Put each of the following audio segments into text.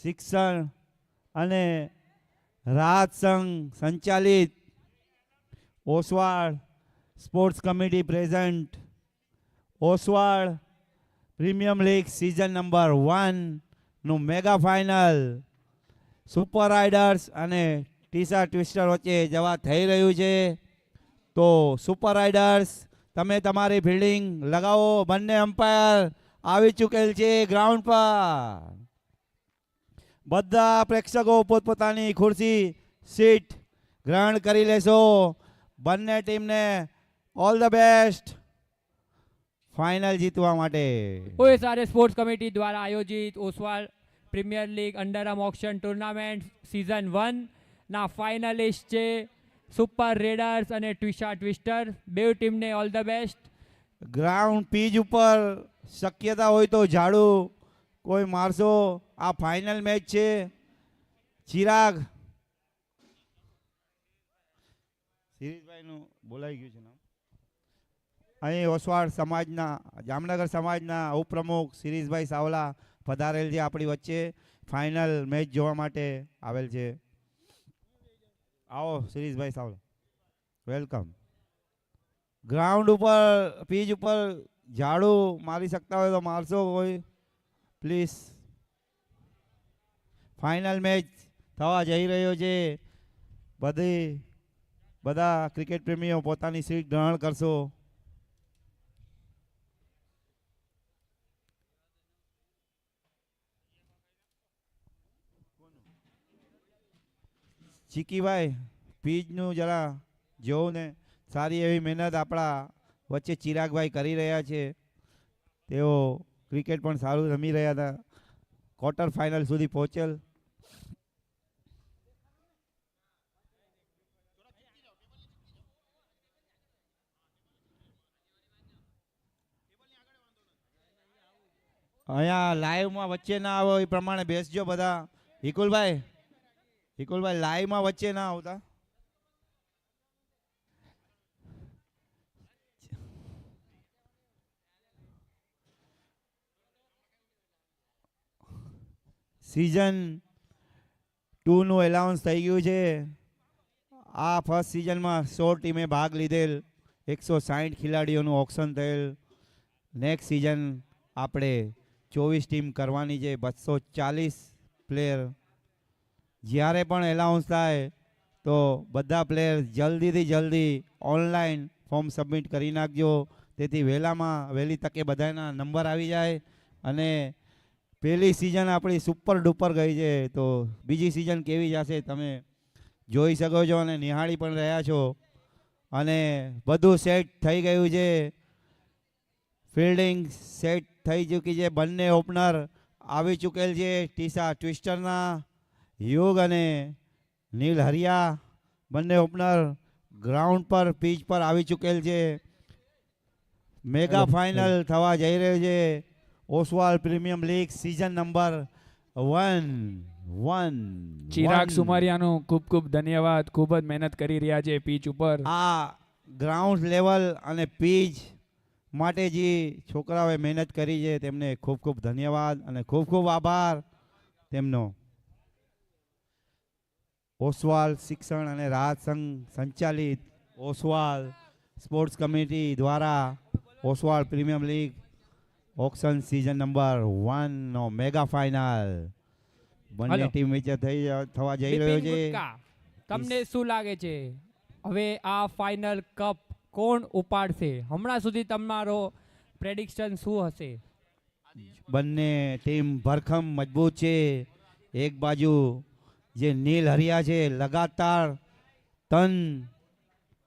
શિક્ષણ અને રાહત સંઘ સંચાલિત Oswal sports committee present Oswal premium league season number 1નું મેગા ફાઇનલ સુપર રાઇડર્સ અને ટીસા ટ્વિસ્ટર વચ્ચે જવા થઈ રહ્યું છે. તો સુપર રાઇડર્સ તમે તમારી ફિલ્ડિંગ લગાવો. બંને અમ્પાયર આવી ચૂકેલ છે ગ્રાઉન્ડ પર. બધા પ્રેક્ષકો પોતપોતાની ખુરશી સીટ ગ્રહણ કરી લેશો. બંને ટીમને ઓલ ધ બેસ્ટ ફાઇનલ જીતવા માટે. OSR સ્પોર્ટ્સ કમિટી દ્વારા આયોજિત Oswal premier league underarm auction tournament season 1 ના ફાઇનલિસ્ટ છે સુપર રેડર્સ અને ટ્વિસ્ટા ટ્વિસ્ટર. બે ટીમને all the best. Ground pitch ઉપર શક્યતા હોય તો ઝાડુ કોઈ મારશો. આ ફાઇનલ મેચ છે. ચિરાગ શિરીષભાઈનું બોલાઈ ગયું છે નામ. અહીં ઓસવાળ સમાજના જામનગર સમાજના ઉપપ્રમુખ શિરીષભાઈ સાવલા પધારેલ છે આપણી વચ્ચે. ફાઇનલ મેચ જોવા માટે આવેલ છે. આવો શિરીષભાઈ સાવલા, વેલકમ. ગ્રાઉન્ડ ઉપર પીચ ઉપર ઝાડુ મારી શકતા હોય તો મારશો કોઈ પ્લીઝ. ફાઇનલ મેચ થવા જઈ રહ્યો છે. બધા ક્રિકેટ પ્રેમીઓ પોતાની સીટ ગ્રહણ કરશો. ચીકીભાઈ પીચનું જરા જોવું ને. સારી એવી મહેનત આપણા વચ્ચે ચિરાગભાઈ કરી રહ્યા છે. તેઓ ક્રિકેટ પણ સારું રમી રહ્યા હતા. ક્વાર્ટર ફાઇનલ સુધી પહોંચેલ. અહીંયા લાઈવમાં વચ્ચે ના આવો એ પ્રમાણે બેસજો બધા. હિકુલભાઈ લાઈવમાં વચ્ચે ના આવતા. સિઝન 2નું એલાઉન્સ થઈ ગયું છે. આ ફર્સ્ટ સિઝનમાં 100 ટીમે ભાગ લીધેલ. 160 ખેલાડીઓનું ઓક્શન થયેલ. નેક્સ્ટ સિઝન આપણે 24 ટીમ કરવાની છે. 240 પ્લેયર. જ્યારે પણ એલાઉન્સ થાય તો બધા પ્લેયર જલ્દીથી જલ્દી ઓનલાઈન ફોર્મ સબમિટ કરી નાખજો. તેથી વહેલી તકે બધાના નંબર આવી જાય. અને પહેલી સિઝન આપણી સુપર ડુપર ગઈ છે. તો બીજી સિઝન કેવી જશે તમે જોઈ શકો છો અને નિહાળી પણ રહ્યા છો. અને બધું સેટ થઈ ગયું છે. ફિલ્ડિંગ સેટ થઈ ચૂકી છે. બંને ઓપનર આવી ચૂકેલ છે. ટીસા ટ્વિસ્ટરના યુગ અને નીલ હરિયા બંને ઓપનર ગ્રાઉન્ડ પર પીચ પર આવી ચૂકેલ છે. મેગા ફાઇનલ થવા જઈ રહ્યો છે. Oswal premium league season number 1. Chirag સુમારિયાનું ખૂબ ખૂબ ધન્યવાદ. ખૂબ જ મહેનત કરી રહ્યા છે પીચ ઉપર. આ ગ્રાઉન્ડ લેવલ અને પીચ માટે જે છોકરાઓએ મહેનત કરી છે તેમને ખૂબ ખૂબ ધન્યવાદ અને ખૂબ ખૂબ આભાર તેમનો. ઓસવાળ શિક્ષણ અને રાહત સંઘ સંચાલિત ઓસવાળ સ્પોર્ટ્સ કમિટી દ્વારા Oswal premium league auction season number 1નો મેગા ફાઇનલ બંને ટીમ વચ્ચે થવા જઈ રહ્યો છે. તમને શું લાગે છે હવે આ ફાઇનલ કપ કોણ ઉપાડશે? હમણાં સુધી તમારો પ્રેડિક્શન શું હશે? બંને ટીમ ભરખમ મજબૂત છે. એક બાજુ જે નીલ હરિયા છે લગાતાર 3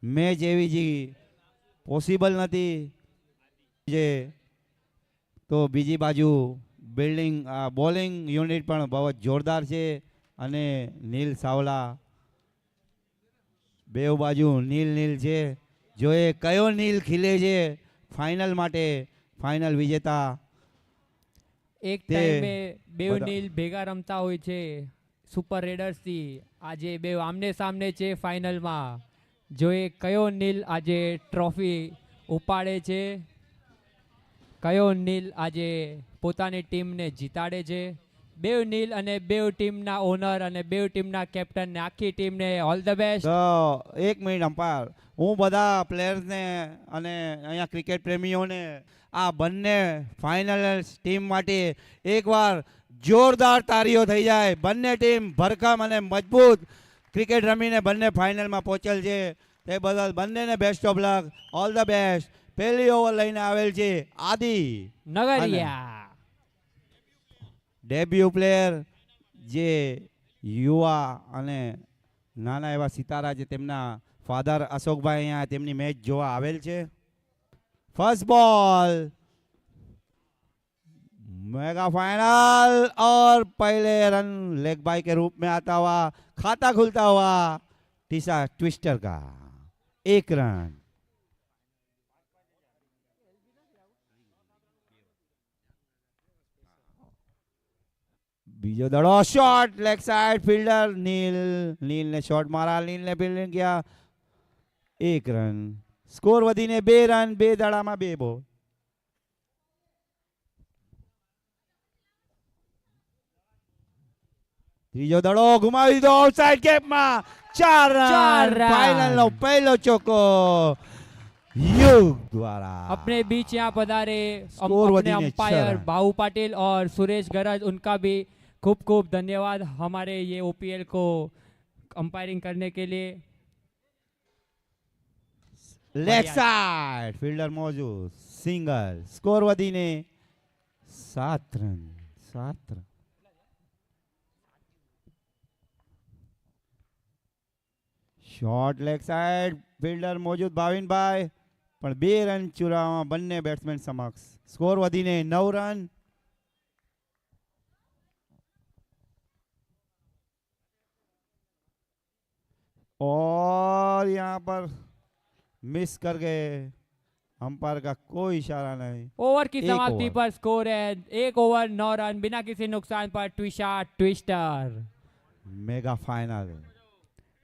મેચ એવી જે પોસિબલ નથી જે. તો બીજી બાજુ બોલિંગ યુનિટ પણ બહુ જ જોરદાર છે. અને નીલ સાવલા બે બાજુ નીલ છે. જો એ કયો નીલ ખીલે છે ફાઇનલ માટે, ફાઇનલ વિજેતા. એક ટાઈમે બે નીલ ભેગા રમતા હોય છે સુપર રેડર્સ થી. આજે બે આમને સામને છે ફાઇનલમાં. જો એ કયો નીલ આજે ટ્રોફી ઉપાડે છે, કયો નીલ આજે પોતાની ટીમને જીતાડે છે બેવ નીલ અને બેવ ટીમના ઓનર અને બેવ ટીમના કેપ્ટન ને આખી ટીમને ઓલ ધ બેસ્ટ. તો 1 મિનિટ અમ્પાયર, હું બધા પ્લેયર્સને અને અહીંયા ક્રિકેટ પ્રેમીઓને આ બંને ફાઇનલ ટીમ માટે એકવાર જોરદાર તાળીઓ થઈ જાય. બંને ટીમ ભરખમ અને મજબૂત ક્રિકેટ રમીને બંને ફાઇનલમાં પહોંચેલ છે, તે બદલ બંનેને best of luck, all the best. પહેલી ઓવર લઈને આવેલ છે આદિ નગરિયા. ડેબ્યુ પ્લેયર જે યુવા અને નાના એવા સિતારા જે તેમના ફાધર અશોકભાઈ અહીંયા તેમની મેચ જોવા આવેલ છે. फर्स्ट बॉल मेगा फाइनल और पहले रन लेग बाय के रूप में आता हुआ, खाता खुलता हुआ टीसा ट्विस्टर का 1 रन. बीजो Daro shot leg side fielder नील ने शॉट मारा, नील ने फील्डिंग किया, 1 रन. स्कोर વધીને 2 રન, 2 દડામાં 2 બોલ. ત્રીજો દડો ગુમાવી દીધો આઉટસાઇડ કેપમાં, 4 ચાર રન. રન. ફાઇનલ નો પહેલો ચોકો युग द्वारा. अपने बीच यहाँ पधारे स्कोर अपने वधीने अंपायर 6 रन. बाबू पाटिल और सुरेश गरज, उनका भी खूब खूब धन्यवाद हमारे ये ओपीएल को अंपायरिंग करने के लिए. લેગ સાઈડ ફિલ્ડર મોજૂદ, સિંગલ. સ્કોર વધીને 7 run. 7 run. Short leg side fielder મોજૂદ ભાવિનભાઈ, પણ 2 રન ચુરાવવામાં બંને બેટ્સમેન સમક્ષ. સ્કોર વધીને 9 રન. और यहाँ पर मिस कर गए, अंपायर का कोई इशारा नहीं. ओवर की एक समाप्ति ओवर. पर स्कोर है 1 ओवर 9 रन बिना किसी नुकसान पर Twisha twister mega final.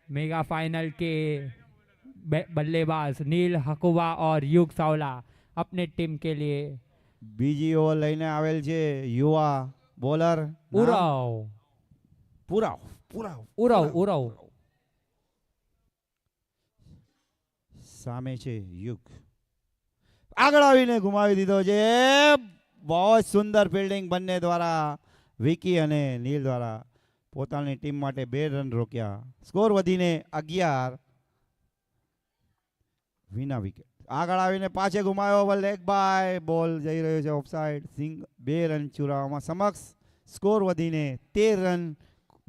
Mega final के बल्लेबाज नील हकुवा और युग सावला अपने टीम के लिए. બીજી ઓવર લઈને આવેલ છે યુવા બોલર उराव પુરાવ પુરાવ उराव उराव સામે છે યુગ. આગળ આવીને ગુમાવી દીધો છે. બહુ સુંદર ફિલ્ડિંગ બંને દ્વારા, વિકી અને નીલ દ્વારા પોતાની ટીમ માટે 2 રન રોક્યા. સ્કોર વધીને 11. વિના વિકેટ. આગળ આવીને પાછે ગુમાવ્યો, લેગ બાય, બોલ જઈ રહ્યો છે ઓફસાઇડ. 2 રન ચુરાવવામાં સમક્ષ. સ્કોર વધીને 13 રન.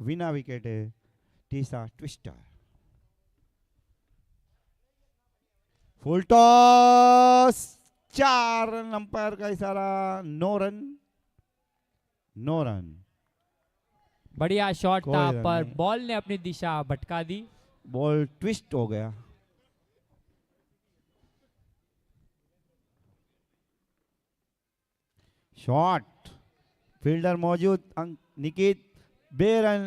વિના વિકેટે ટીસા twister. Full toss, 4 run. Umpire का इशारा, 9 रन. 9 रन. बढ़िया शॉट कोई था रन पर नहीं. बॉल ने अपनी दिशा भटका दी. बॉल ट्विस्ट हो गया. शॉट फील्डर मौजूद, निकित. 2 रन.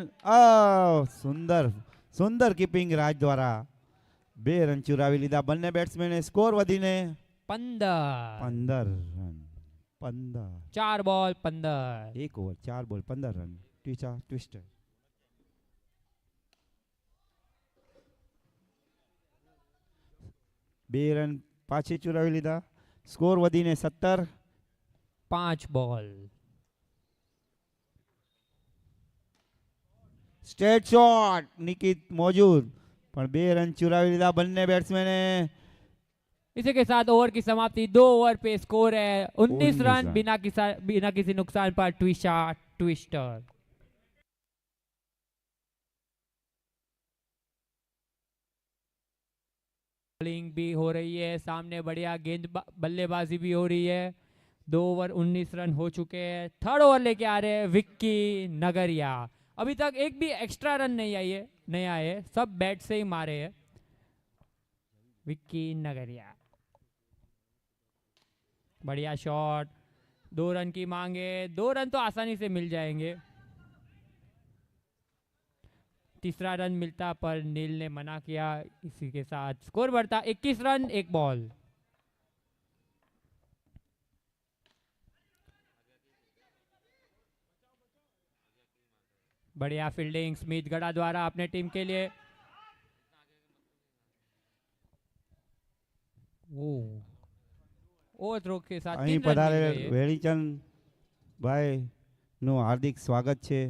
सुंदर सुंदर कीपिंग राज द्वारा 2 રન ચુરાવી લીધા બંને બેટ્સમેને. સ્કોર વધીને 15 15 રન. 15. 4 बॉल 15. 1 ઓવર 4 બોલ 15 રન. ટીચા ટ્વિસ્ટર. 2 રન પાછી ચુરાવી લીધા. સ્કોર વધીને 17. 5 बॉल. સ્ટ્રેટ શોટ નિકિત મોજૂદ, પણ 2 રન ચુરાવી લીધા બંને બેટ્સમેને. इसी के साथ ओवर की समाप्ति. 2 ओवर पे स्कोर है 19 रन रन. बिना किसी नुकसान पर ट्विशा ट्विस्टर. बॉलिंग भी हो रही है सामने, बढ़िया गेंद बल्लेबाजी भी हो रही है. 2 ओवर 19 रन हो चुके हैं. थर्ड ओवर लेके आ रहे हैं विक्की नगरिया. अभी तक एक भी एक्स्ट्रा रन नहीं आए, सब बैट से ही मारे हैं. विक्की नगरिया, बढ़िया शॉट. 2 रन की मांगे, 2 रन तो आसानी से मिल जाएंगे. तीसरा रन मिलता पर नील ने मना किया. इसी के साथ स्कोर बढ़ता 21 रन 1 बॉल. बढ़िया फील्डिंग स्मिथ गड़ा द्वारा अपने टीम के लिए। ओ थ्रो के साथ અહીં 3 रन मिल પધારેલ गए। વેણીચંદ ભાઈ નું હાર્દિક સ્વાગત છે.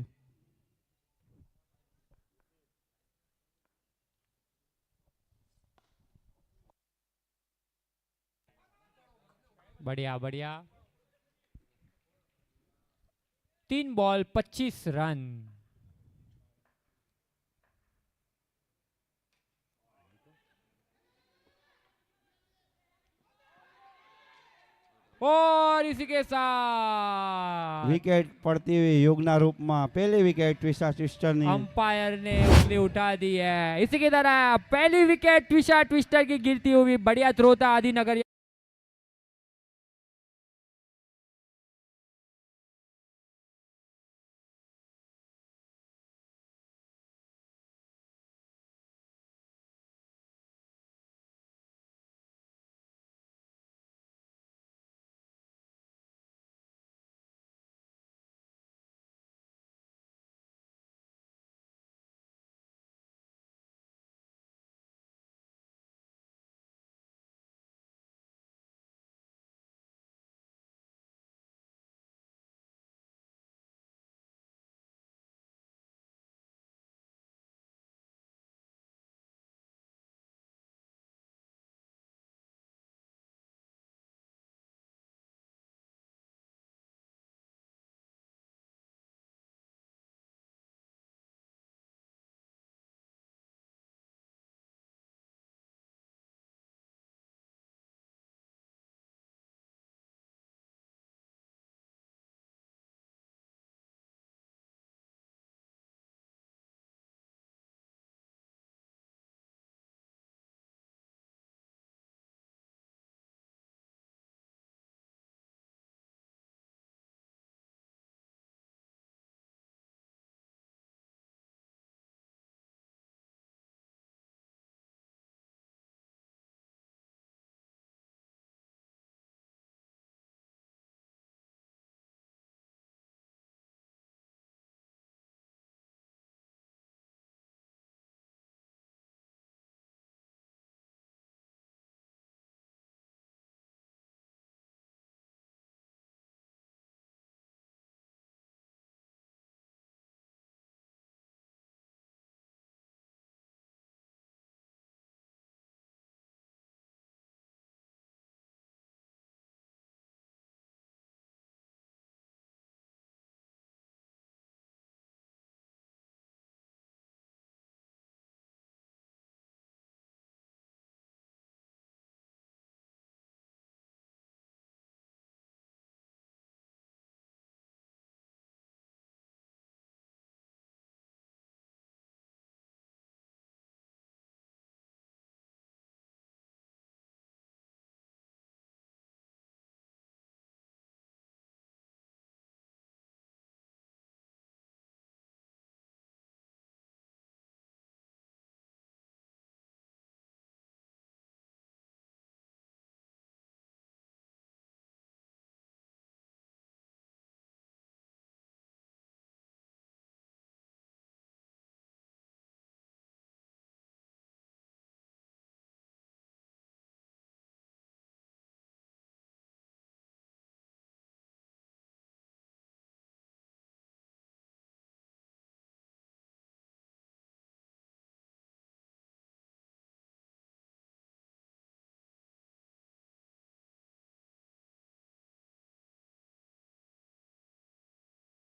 बढ़िया बढ़िया 3 बॉल 25 रन। और इसी के साथ વિકેટ પડતી हुई યુગના રૂપમાં પહેલી વિકેટ ટ્વિસ્ટરની. अंपायर ने उंगली उठा दी है। इसी की तरह पहली विकेट ट्विस्टर की गिरती हुई। बढ़िया थ्रो था आदिनगर।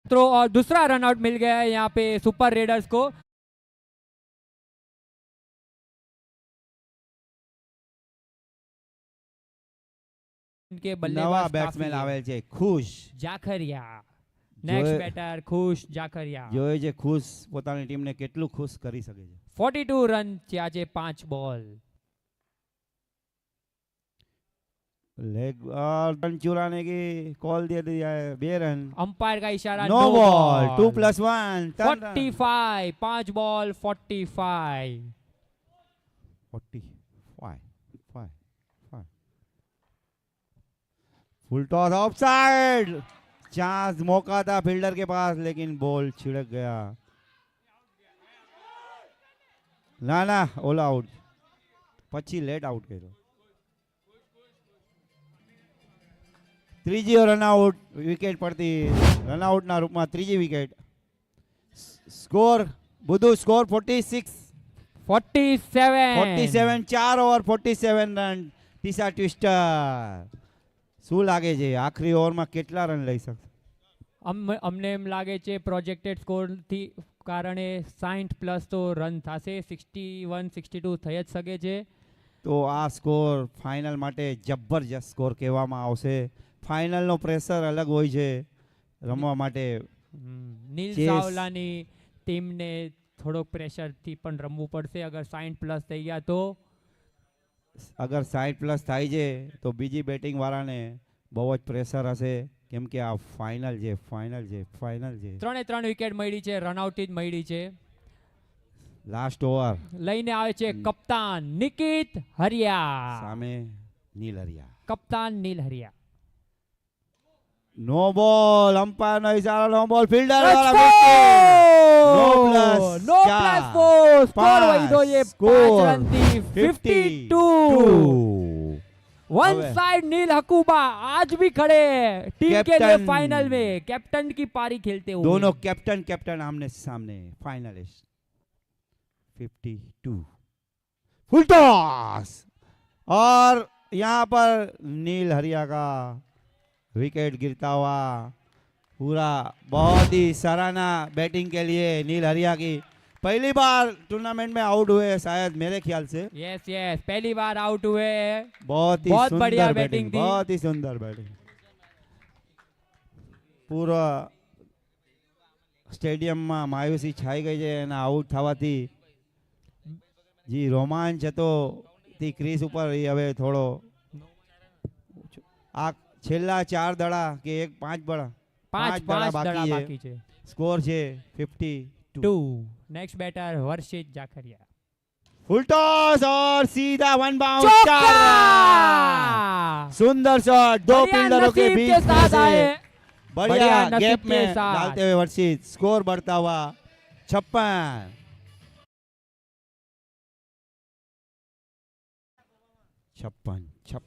थ्रो और दूसरा रन आउट मिल गया है यहाँ पे सुपर रेडर्स को। इनके નવા बल्लेबाज બેટ્સમેન काफी આવેલ है। છે ખુશ. जाखरिया नेक्स्ट જોએ- बैटर खुश जाखरिया। જોએ છે ખુશ પોતાની ટીમને કેટલું ખુશ કરી શકે છે. 42 रन છે આજે 5 બોલ। लेग और रन चुराने की कॉल दे दिया है 2 रन. अंपायर का इशारा no ball 2+1 45 5 ball 45। 45 full toss offside. Chance मौका था फील्डर के पास लेकिन बॉल छिड़क गया. ના ના ઓલ આઉટ, પછી લેટ આઉટ કર્યો. ત્રીજી રનઆઉટ વિકેટ પડતી, રનઆઉટના રૂપમાં ત્રીજી વિકેટ. સ્કોર બધું સ્કોર 46 47, 4 ઓવર 47 રન. ટીસા ટ્વિસ્ટર શું લાગે છે આખરી ઓવરમાં કેટલા રન લઈ શકશે? અમને એમ લાગે છે પ્રોજેક્ટેડ સ્કોરથી કારણે 60+ તો રન થશે, 61 62 થઈ જ શકે છે. તો આ સ્કોર ફાઇનલ માટે જબરજસ્ત સ્કોર કહેવામાં આવશે. ફાઇનલનો પ્રેશર અલગ હોય છે રમવા માટે. નીલ Chase. ચાવલાની ટીમને થોડોક પ્રેશરથી પણ રમવું પડશે અગર 60+ થઈ ગયા તો. અગર 60+ થાય છે તો બીજી બેટિંગ વાળાને બહુ જ પ્રેશર હશે, કેમ કે આ ફાઇનલ છે. 3 વિકેટ મળી છે, રનઆઉટ જ મળી છે. લાસ્ટ ઓવર લઈને આવે છે કપ્તાન નિકિત હરિયા, સામે નીલ હરિયા. કપ્તાન નીલ હરિયા. નો બોલ, અમ્પાયર નો ઇશારો, નો બોલ. ફિલ્ડર Let's વાળા go! Wicket. No plus 4. Score વધ્યો છે 5 સ્કોર રનથી 52. वन હવે. साइड नील हकूबा आज भी खड़े टीम के लिए कैप्टन। फाइनल में कैप्टन की पारी खेलते हुए. दोनों कैप्टन आमने सामने फाइनलिस्ट. 52 फुल टॉस, और यहाँ पर नील हरिया का विकेट गिरता हुआ पूरा. बहुत ही सराहना बैटिंग के लिए नील हरिया की. पहली बार टूर्नामेंट में आउट हुए शायद, मेरे ख्याल से. यस पहली बार आउट हुए. बहुत ही बहुत सुंदर बढ़िया बैटिंग बैटिंग थी. बहुत ही सुंदर बैटिंग. પૂરા સ્ટેડિયમમાં માયુસી છાઈ ગઈ છે અને આઉટ થવાથી જે રોમાંચ હતો તે ક્રીઝ ઉપર એ હવે થોડો આ છેલ્લા 4 દડા કે 5 દડા 5 દડા દડા બાકી બાકી છે. સ્કોર છે 52. 2 नेक्स्ट बैटर वर्षित जाखरिया. फुल टॉस और सीधा वन बाउंड. चौका! सुंदर शॉट, दो बढ़िया फील्डरों के नसीब बीच के में साथ से आए. बढ़िया बढ़िया नसीब गैप के में साथ. डालते हुए वर्षित. स्कोर बढ़ता हुआ 56. 56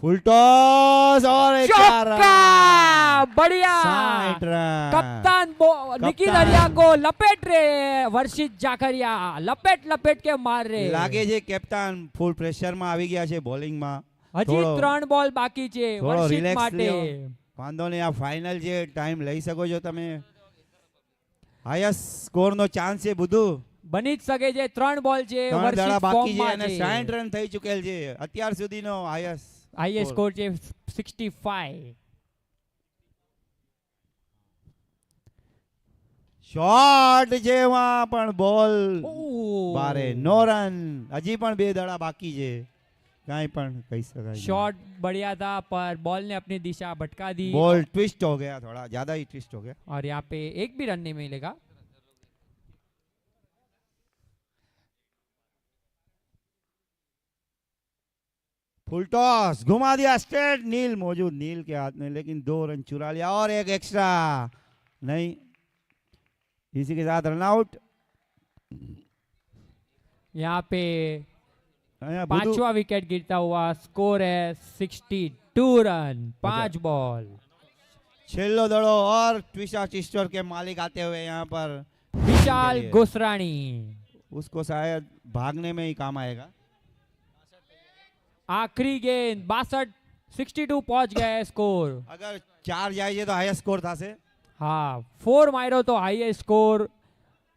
फुल टॉस और एक चार रन. चौका! बढ़िया 60 रन. कप्तान निखिल कप्तान. हरिया को लपेट रहे वर्षित जाखरिया, लपेट के मार रहे. લાગે છે કેપ્ટન ફૂલ પ્રેશરમાં આવી ગયા છે બોલિંગમાં. હજી થોડો- 3 બોલ બાકી છે થોડો વર્ષિત relax માટે. લ્યો. વાંધો નહીં, આ ફાઇનલ છે, ટાઈમ લઈ શકો છો તમે. હાઈએસ્ટ સ્કોરનો ચાન્સ છે બધું. બની જ શકે છે. 3 બોલ છે, 3 વર્ષિત દડા બાકી છે ફોર્મમાં અને છે. 60 રન થઈ ચૂકેલ છે અત્યાર સુધીનો હાઈએસ્ટ. હાઈએસ્ટ સ્કોર છે 65. શોટ છે એમાં પણ બોલ ઓહ. બારે. નો રન. હજી પણ 2 દડા બાકી છે. કાંઈ પણ કહી શકાય નહીં. शॉट बढ़िया था पर बॉल ने अपनी दिशा भटका दी बॉल ट्विस्ट हो गया, थोड़ा ज्यादा ही ट्विस्ट हो गया. और यहाँ पे एक भी रन नहीं मिलेगा. फुल टॉस घुमा दिया स्ट्रेट. नील मौजूद, नील के हाथ में, लेकिन 2 रन चुरा लिया और एक एक्स्ट्रा नहीं. इसी के साथ रन आउट. यहाँ पे અહીંયા બધું 5वां विकेट गिरता हुआ. स्कोर है 62 रन, 5 बॉल. छेल्लो दड़ो और ट्विस्टर टिस्टर के मालिक आते हुए यहाँ पर. विशाल लिए। गोसरानी. उसको शायद भागने में ही काम आएगा. आखिरी गेंद 62 62 पहुंच गया है स्कोर. अगर 4 જાય છે તો હાઈએસ્ટ સ્કોર થશે. हाँ 4 मारो तो highest score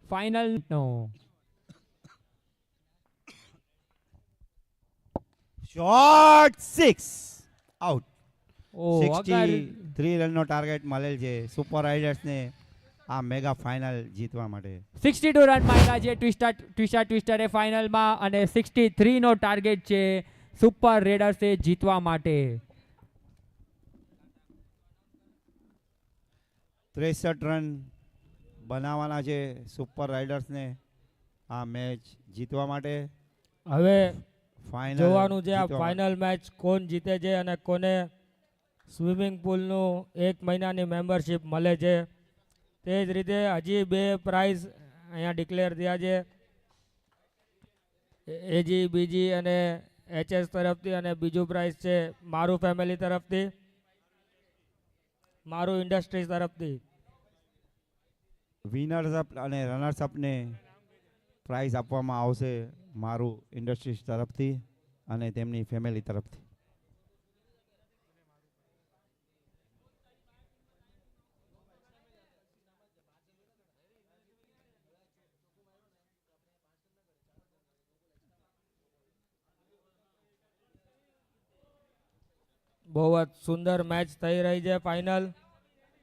final. No shot 6 out. ओ अगर 63 રનનો ટાર્ગેટ મળેલ છે સુપર રાઇડર્સને આ મેગા ફાઇનલ જીતવા માટે. 62 રન માર્યા છે ટ્વિસ્ટરે ફાઇનલમાં અને 63 નો ટાર્ગેટ છે સુપર રેડર્સે જીતવા માટે. 63 રન બનાવવાના છે સુપર રાઇડર્સને આ મેચ જીતવા માટે. હવે ફાઇનલ જોવાનું છે આ જીતવા ફાઇનલ મેચ કોણ જીતે છે અને કોને સ્વિમિંગ પુલનું 1 મહિનાની મેમ્બરશિપ મળે છે. તે જ રીતે હજી 2 પ્રાઇઝ અહીંયા ડિક્લેર થયા છે. એજી બીજી અને એચએસ તરફથી, અને બીજું પ્રાઇઝ છે મારું ફેમિલી તરફથી, મારું ઇન્ડસ્ટ્રીઝ તરફથી. વિનર્સ અપ અને રનર્સ અપને પ્રાઇઝ આપવામાં આવશે મારું ઇન્ડસ્ટ્રીઝ તરફથી અને તેમની ફેમિલી તરફથી. બહુ જ સુંદર મેચ થઈ રહી છે ફાઇનલ.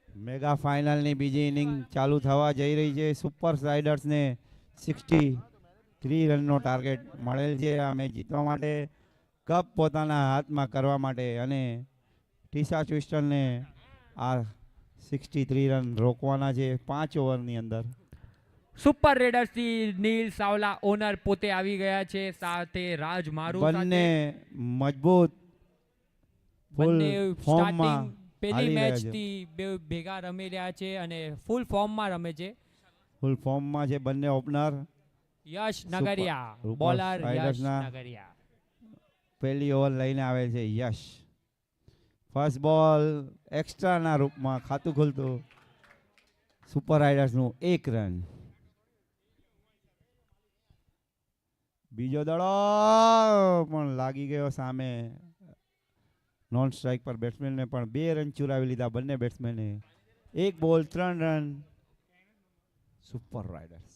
મેગા ફાઇનલની બીજી ઇનિંગ ચાલુ થવા જઈ રહી છે. સુપર રાઇડર્સને 63 રનનો ટાર્ગેટ મળેલ છે આ મેચ જીતવા માટે, કપ પોતાના હાથમાં કરવા માટે, અને ટીસા ટ્વિસ્ટરને આ 63 રન રોકવાના છે 5 ઓવરની અંદર. સુપર રેડર્સ થી નીલ સાવલા ઓનર પોતે આવી ગયા છે, સાથે રાજ મારુ બંને મજબૂત ફૂલ બંને ફોર્મમાં સ્ટાર્ટિંગ પહેલી હાલી રહ્યા મેચ છે. થી બે ભેગા રમી રહ્યા છે અને ફૂલ ફોર્મમાં રમે છે. ફૂલ ફોર્મમાં છે બંને ઓપનર. યશ સુપર નગરિયા, સુપર બોલર યશ રાઇડર્સના નગરિયા. પહેલી ઓવર લઈને આવે છે યશ. ફર્સ્ટ બોલ એક્સ્ટ્રાના રૂપમાં ખાતું ખુલતું સુપર રાઇડર્સનું 1 રન. બીજો દડો પણ લાગી ગયો સામે નોન સ્ટ્રાઇક પર બેટ્સમેનને, પણ 2 રન ચુરાવી લીધા બંને બેટ્સમેને. 1 ball 3 run super riders.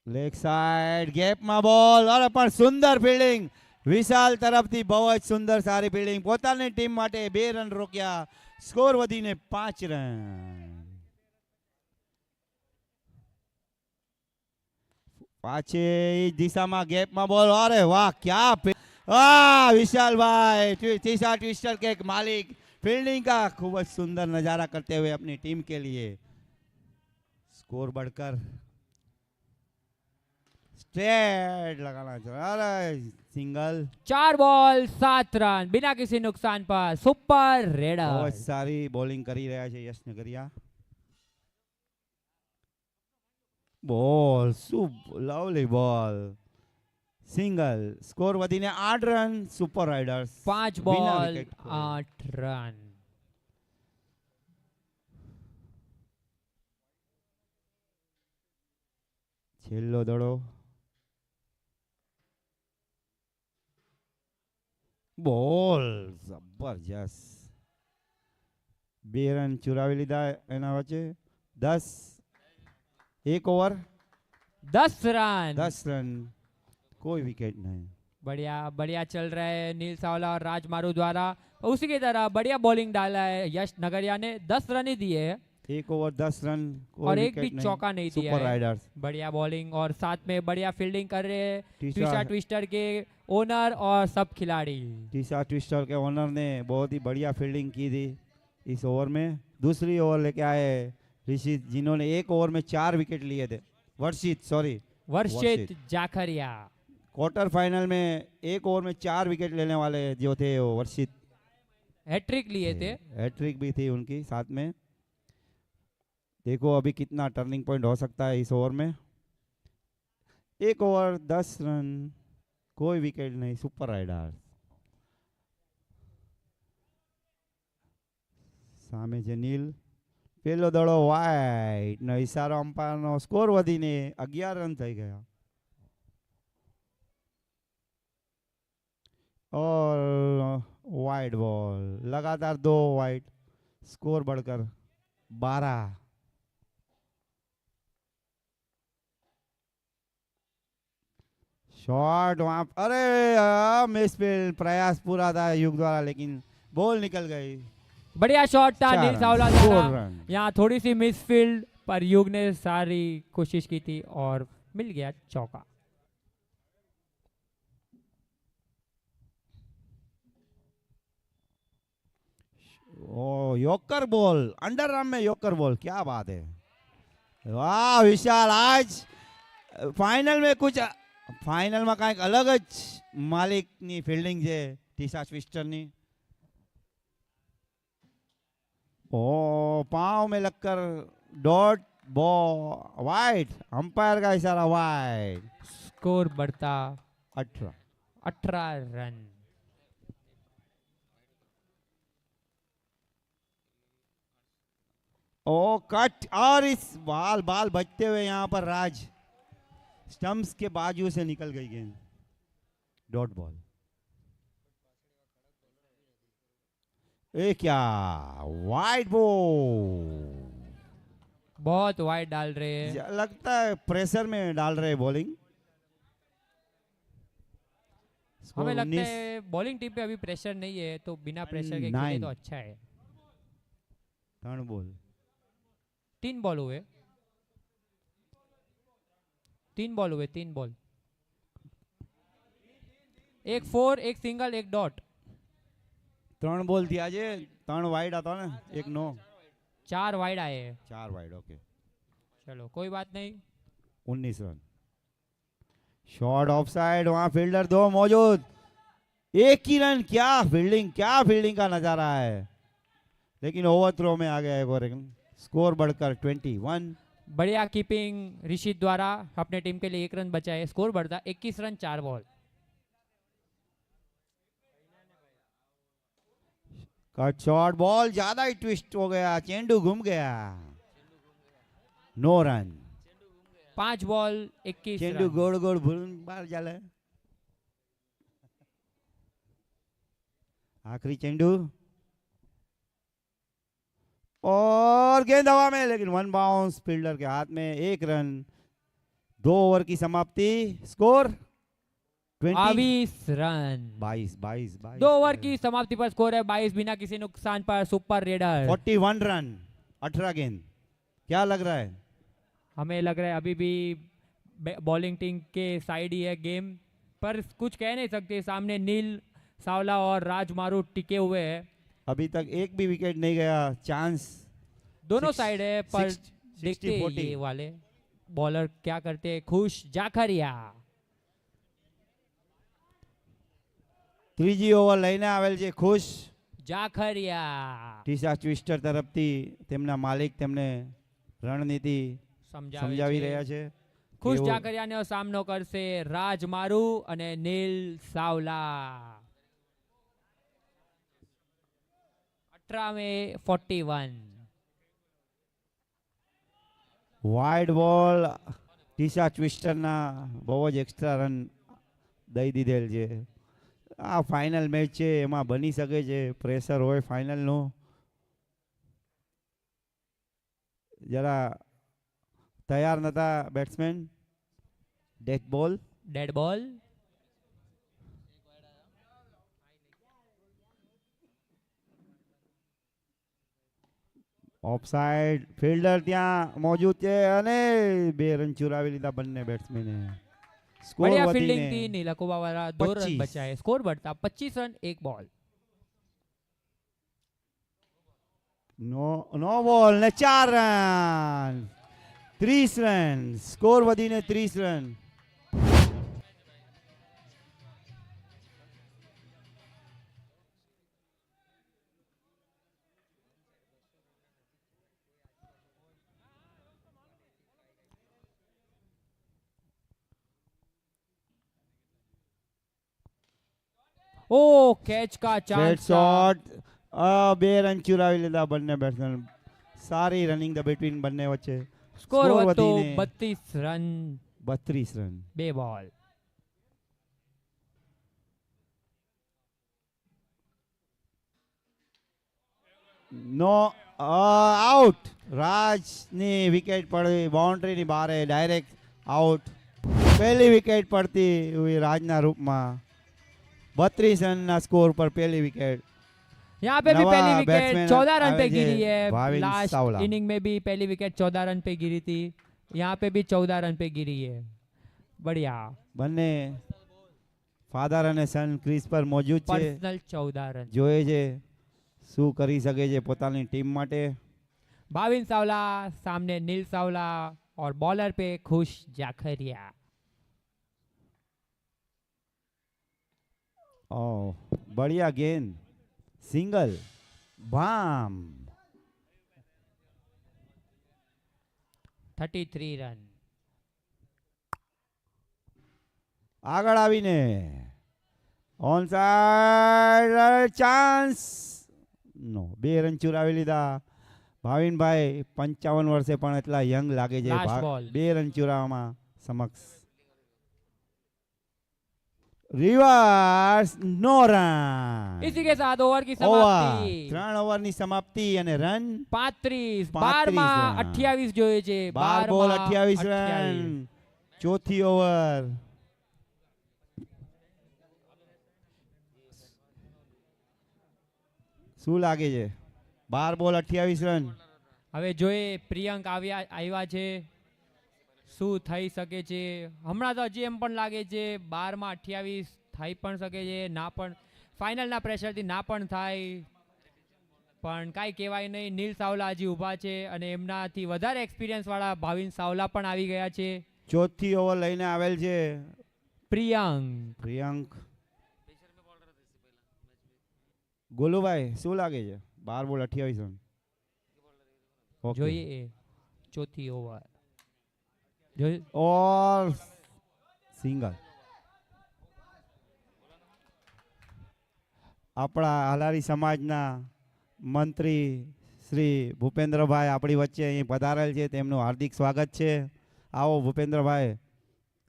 Leg side ગેપમાં બોલ, અરે પણ સુંદર ફિલ્ડિંગ વિશાલ તરફથી, બહુ જ સુંદર સારી ફિલ્ડિંગ. પોતાની ટીમ માટે 2 રન રોક્યા, સ્કોર વધીને 5 રન. પાછી દિશામાં ગેપમાં બોલ, અરે વાહ ક્યાં विशालभाई तीसरा ट्विस्टर के एक मालिक फील्डिंग का खूब सुंदर नजारा करते हुए अपनी टीम के लिए स्कोर बढ़कर स्ट्रेट लगाना चाहिए. अरे सिंगल. 4 बॉल 7 रन बिना किसी नुकसान पर सुपर बहुत रेडर्स. सारी बॉलिंग કરી રહ્યા છે યશ નગરિયા. બોલ લવલી બોલ, સિંગલ, સ્કોર વધીને 8 રન સુપર રાઇડર્સ. 5 बिना बॉल विकेट खोए. 8 रन. છેલ્લો દડો. બોલ જબરજસ્ત. 2 રન ચુરાવી લીધા એના વચ્ચે. 1 ओवर 10 रन. 10 रन, कोई विकेट नहीं. बढ़िया बढ़िया चल रहा है नील सावला और राज मारू द्वारा. उसी की तरह बढ़िया बॉलिंग डाला है यश नगरिया ने, 10 रन ही दिए हैं 1 ओवर 10 रन, कोई और एक विकेट भी चौका नहीं दिया सुपर है. राइडर्स. बढ़िया बॉलिंग और साथ में बढ़िया फील्डिंग कर रहे हैं टीसा ट्विस्टर ट्विस्टर के ओनर और सब खिलाड़ी. टीसा ट्विस्टर के ओनर ने बहुत ही बढ़िया फील्डिंग की थी इस ओवर में. दूसरी ओवर लेके आए ऋषित, जिन्होंने 1 ओवर में 4 विकेट लिए थे. वर्षित जाखरिया. क्वार्टर फाइनल में 1 ओवर में 4 विकेट लेने वाले जो थे वो वर्षित हैट्रिक लिए थे. हैट्रिक भी थी उनकी साथ में. देखो अभी कितना टर्निंग पॉइंट हो सकता है इस ओवर में. 1 ओवर 10 रन, कोई विकेट नहीं सुपर राइडर्स. સામે છે નીલ. પેલો દડો વાઇડ નો ઈશારો અમ્પાયરનો, સ્કોર વધીને 11 રન થઈ ગયા. और वाइड बॉल, लगातार 2 वाइड, स्कोर बढ़कर 12. शॉट वहां, अरे मिस फील्ड, प्रयास पूरा था युग द्वारा लेकिन बॉल निकल गई. बढ़िया शॉट था 4 नील रन, सावला 4 द्वारा. रन. यहाँ थोड़ी सी मिसफील्ड पर युग ने सारी कोशिश की थी और मिल गया चौका. ओ यॉर्कर बॉल, अंडर आर्म में यॉर्कर बॉल, क्या बात है. वाह विशाल, आज फाइनल में कुछ फाइनल में કંઈક અલગ જ માલિકની ફિલ્ડિંગ છે ટીસા ટ્વિસ્ટરની. ओ पाँव में लगकर डॉट बॉल वाइड, अंपायर का इशारा वाइड। स्कोर बढ़ता 18। 18 रन। ओ कट, और इस बाल बाल बचते हुए यहाँ पर राज स्टंप्स के बाजू से निकल गई गेंद, डॉट बॉल। ए क्या वाइड बॉल, बहुत वाइड डाल रहे हैं। लगता है प्रेशर में डाल रहे बॉलिंग। हमें लगता है बॉलिंग टीम पे अभी प्रेशर नहीं है, तो बिना प्रेशर के खेले तो अच्छा है। 3 बॉल, 3 बॉल हुए, 3 बॉल हुए, 3 बॉल, एक 4, एक सिंगल, एक डॉट। 3 बॉल थी आज, 3 वाइड आता ना, एक नो। 4 वाइड आए हैं। 4 वाइड, ओके। चलो कोई बात नहीं। 19 रन। शॉट ऑफ साइड, वहां फील्डर 2 मौजूद, एक ही रन। क्या फील्डिंग, क्या फील्डिंग का नजारा है, लेकिन ओवर थ्रो में आ गया एक और रन। स्कोर बढ़कर 21। बढ़िया कीपिंग ऋषित द्वारा, अपने टीम के लिए 1 रन बचा है। स्कोर बढ़ता 21 run 4 ball. Cut shot, ball ज्यादा ही ट्विस्ट हो गया, चेंडू घूम गया, नो रन। 5 बॉल 21 चेंडू रन। गोड़ गोड़ भूल बाहर जाले। आखिरी चेंडू और गेंद हवा में, लेकिन 1 बाउंस फील्डर के हाथ में, 1 रन। 2 ओवर की समाप्ति, स्कोर 22 रन। 22। 2 ओवर की समाप्ति पर स्कोर है 22, बिना किसी नुकसान पर सुपर रेडर। 41 रन, 18 गेंद। क्या लग रहा है? हमें लग रहा है अभी भी बॉलिंग टीम के साइड ही है गेम, पर कुछ कह नहीं सकते। सामने नील सावला और राज मारू टिके हुए हैं। अभी तक एक भी विकेट नहीं गया, चांस दोनों साइड है, पर 60, देखते हैं 40। ये वाले बॉलर क्या करते हैं। खुश जाखरिया ત્રીજી ઓવર લઈને આવેલ છે ખુશ જાખરિયા ટીસા ટ્વિસ્ટર તરફથી તેમના માલિક તેમને રણનીતિ સમજાવી છે। રહ્યા છે। ખુશ કેવો- જાખરિયાનો સામનો કરશે રાજ મારુ અને નીલ સાવલા। 18 में 41। વાઇડ બોલ ટીસા ટ્વિસ્ટરના બહુ જ એક્સ્ટ્રા રન દઈ દીધેલ છે। આ ફાઇનલ મેચ છે, એમાં બની શકે છે, પ્રેશર હોય ફાઇનલનું। જરા તૈયાર નતા બેટ્સમેન, ડેથ બોલ। Dead ball. ઓફસાઇડ, ફિલ્ડર ત્યાં મौजूद છે અને 2 રન ચુરાવી લીધા બંને બેટ્સમેને। સ્કોર बढ़िया વધીને फील्डिंग थी नीलकुबा वाला। 2 रन 25। बचा है, स्कोर बढ़ता 25 रन 1 बॉल। નો બોલ ને 4 રન, 30 રન, સ્કોર વધીને 30 રન। ओ कैच का Straight चांस shot, 2 રન ચુરાવી લીધા બંને બેટ્સમેન। સારી રનિંગ ધ બિટવીન બંને વચ્ચે। स्कोर स्कोर વધતો વધીને 32 रन 32 રન। 2 बॉल। નો આઉટ, રાજની વિકેટ પડી બાઉન્ડ્રીની બારે, ડાયરેક્ટ આઉટ। પહેલી વિકેટ પડતી हुई રાજના रूपમાં। 32 રનના સ્કોર પર પહેલી વિકેટ। यहाँ पे भी नवा पहली विकेट बैट्समैन 14 रन पे आवे गिरी छे, है। भाविन लास्ट सावला। इनिंग में भी पहली विकेट 14 रन पे गिरी थी, यहाँ पे भी 14 रन पे गिरी है। बढ़िया બંને ફાધર અને સન ક્રીઝ પર મોજૂદ છે। Personal 14 run. જોયે છે શું કરી શકે છે પોતાની ટીમ માટે। भाविन सावला सामने नील सावला और बॉलर पे खुश जाखरिया। बढ़िया गेंद, सिंगल, बाम। 33 રન. આગળ આવીને ઓન સાઈડ ચાન્સ નો 2 રન ચુરાવી લીધા. ભાવિનભાઈ 55 વર્ષે પણ એટલા યંગ લાગે છે. Last ball. 2 રન ચુરાવવામાં સમક્ષ. Reverse no run. इसी के साथ ओवर की ओवर समाप्ति. 3 ઓવરની સમાપ્તિ અને રન 35 35 12 રન. 28 જોઈએ છે. 12 બોલ 12 28 રન. ચોથી ઓવર. શું લાગે છે? 12 બોલ 28 રન. હવે જોઈએ પ્રિયંક આવ્યા છે, શું થઈ શકે છે. હમણાં તો હજી એમ પણ લાગે છે 12 માં 28 થઈ પણ શકે છે, ના પણ ફાઇનલના પ્રેશરથી ના પણ થાય, પણ કાંઈ કહેવાય નહીં. નીલ સાવલા હજી ઊભા છે અને એમનાથી વધારે એક્સપિરિયન્સ વાળા ભાવિન સાવલા પણ આવી ગયા છે. ચોથી ઓવર લઈને આવેલ છે પ્રિયંક. ગોલુભાઈ શું લાગે છે? 12 બોલ 28 રન. ઓકે. જોઈએ ચોથી ઓવર. ઓર સિંગલ. આપણા હાલારી સમાજના મંત્રી શ્રી ભૂપેન્દ્રભાઈ આપણી વચ્ચે અહીં પધારેલ છે, તેમનું હાર્દિક સ્વાગત છે. આવો ભૂપેન્દ્રભાઈ.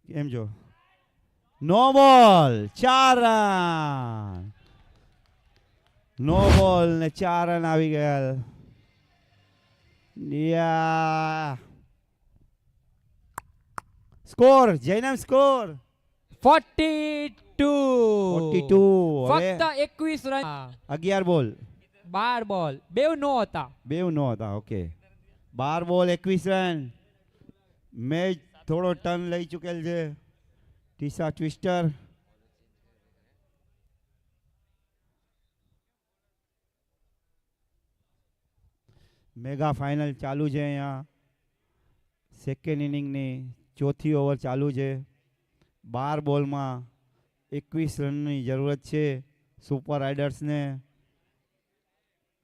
કેમ છો? નો બોલ 4 રન. નો બોલ ને 4 રન આવી ગયા. Score Jainam score 42. 42. ફક્ત 21 રન. 11 બોલ 12 બોલ બેવ નો હતા. બેવ નો હતા. ઓકે. 12 બોલ 21 રન. મેચ થોડો ટર્ન લઈ ચૂકેલ છે. ટીસા ટ્વિસ્ટર. મેગા ફાઇનલ ચાલુ છે. અહીંયા સેકન્ડ ઇનિંગની ચોથી ઓવર ચાલુ છે. 12 બોલમાં 21 રનની જરૂરત છે સુપર રાઇડર્સને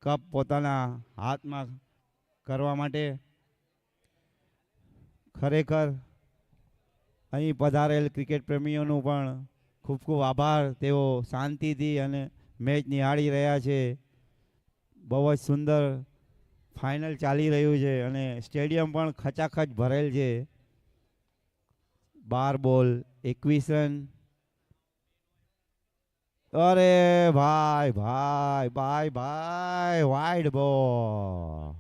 કપ પોતાના હાથમાં કરવા માટે. ખરેખર અહીં પધારેલ ક્રિકેટ પ્રેમીઓનું પણ ખૂબ ખૂબ આભાર. તેઓ શાંતિથી અને મેચ નિહાળી રહ્યા છે. બહુ જ સુંદર ફાઇનલ ચાલી રહ્યું છે અને સ્ટેડિયમ પણ ખચાખચ ભરેલ છે. 12 બોલ 21 રન. અરે ભાઈ ભાઈ ભાઈ ભાઈ વાઇડ બોલ.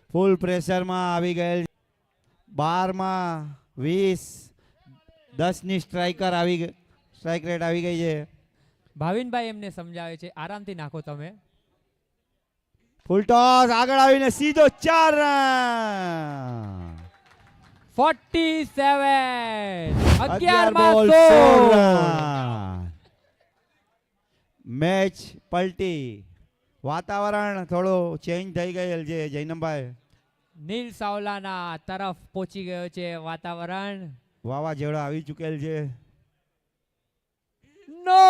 ફૂલ પ્રેશરમાં આવી ગયેલ. 12 માં 20, 10 ની સ્ટ્રાઇકર સ્ટ્રાઇક રેટ આવી ગઈ છે. ભાવિનભાઈ એમને સમજાવે છે આરામથી નાખો તમે. ફૂલ ટોસ આગળ આવીને સીધો 4 રન. 47. 11 માં બોલ 16 16 રન. મેચ પલટી. વાતાવરણ થોડું ચેન્જ થઈ ગયેલ છે જૈનમભાઈ. નીલ સાવલાના તરફ પહોંચી ગયો છે વાતાવરણ. વાવાઝોડા આવી ચૂકેલ છે. નો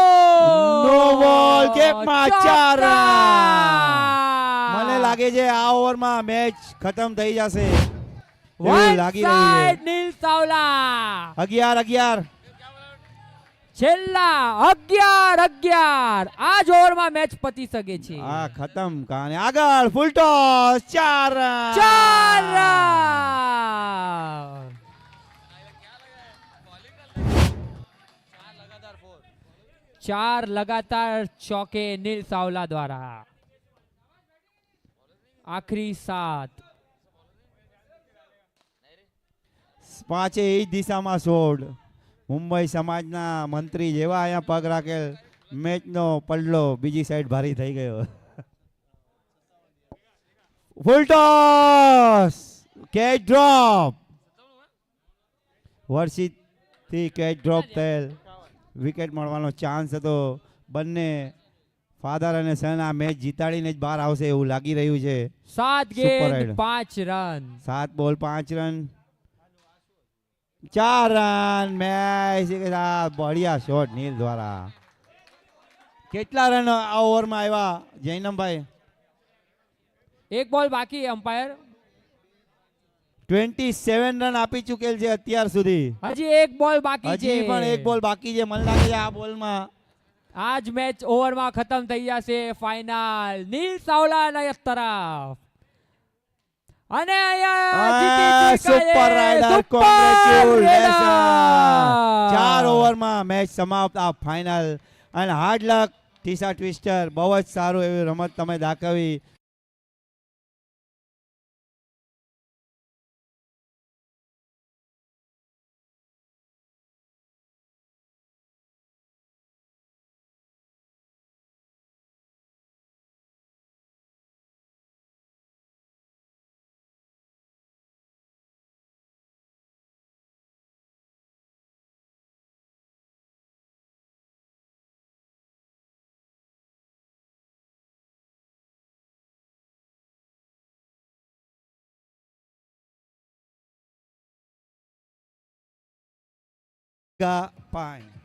બોલ ગેપમાં 4 રન. મને મને લાગે છે આ ઓવરમાં મેચ ખતમ થઈ જશે એવું લાગી રહ્યું છે. નીલ સાવલા 11. છેલ્લા 11. આ જ ઓવરમાં મેચ પતી શકે છે. આ ખતમ કહાની. આગળ ફૂલ ટોસ 4 રન. 4 રન. 4 લગાતાર ચોકે નીલ સાવલા દ્વારા. આખરી 7. 5 એ દિશામાં છોડ. મુંબઈ સમાજના મંત્રી જેવા અહીંયા પગ રાખેલ. મેચનો પડલો બીજી સાઈડ ભારી થઈ ગયો. Full toss catch drop. વર્ષિતથી કેચ ડ્રોપ થયેલ. વિકેટ મળવાનો ચાન્સ હતો. બંને ફાધર અને સન આ મેચ જીતાડીને જ બહાર આવશે એવું લાગી રહ્યું છે. 7 Super ગેંદ ride. 5 રન. 7 બોલ 5 રન. 4 રન. મેચ કે સાથ બઢિયા શોટ નીલ દ્વારા. કેટલા રન આ ઓવરમાં આવ્યા જૈનમભાઈ? 1 બોલ બાકી. એમ્પાયર 27 રન આપી ચૂકેલ છે અત્યાર સુધી. હજી એક બોલ બાકી છે. હજી પણ એક બોલ બાકી છે. મને લાગે છે આ બોલમાં આજ મેચ ઓવરમાં ખતમ થઈ જશે. ફાઇનલ નીલ સાવલાના તરફ અને અહીંયા જીતી ચૂક્યા super rider, super congratulation. Rider. 4 ઓવરમાં મેચ સમાપ્ત. આ ફાઇનલ અને હાર્ડ લક ટીસા ટ્વિસ્ટર. બહુ જ સારું એવી રમત તમે દાખવી. Pine.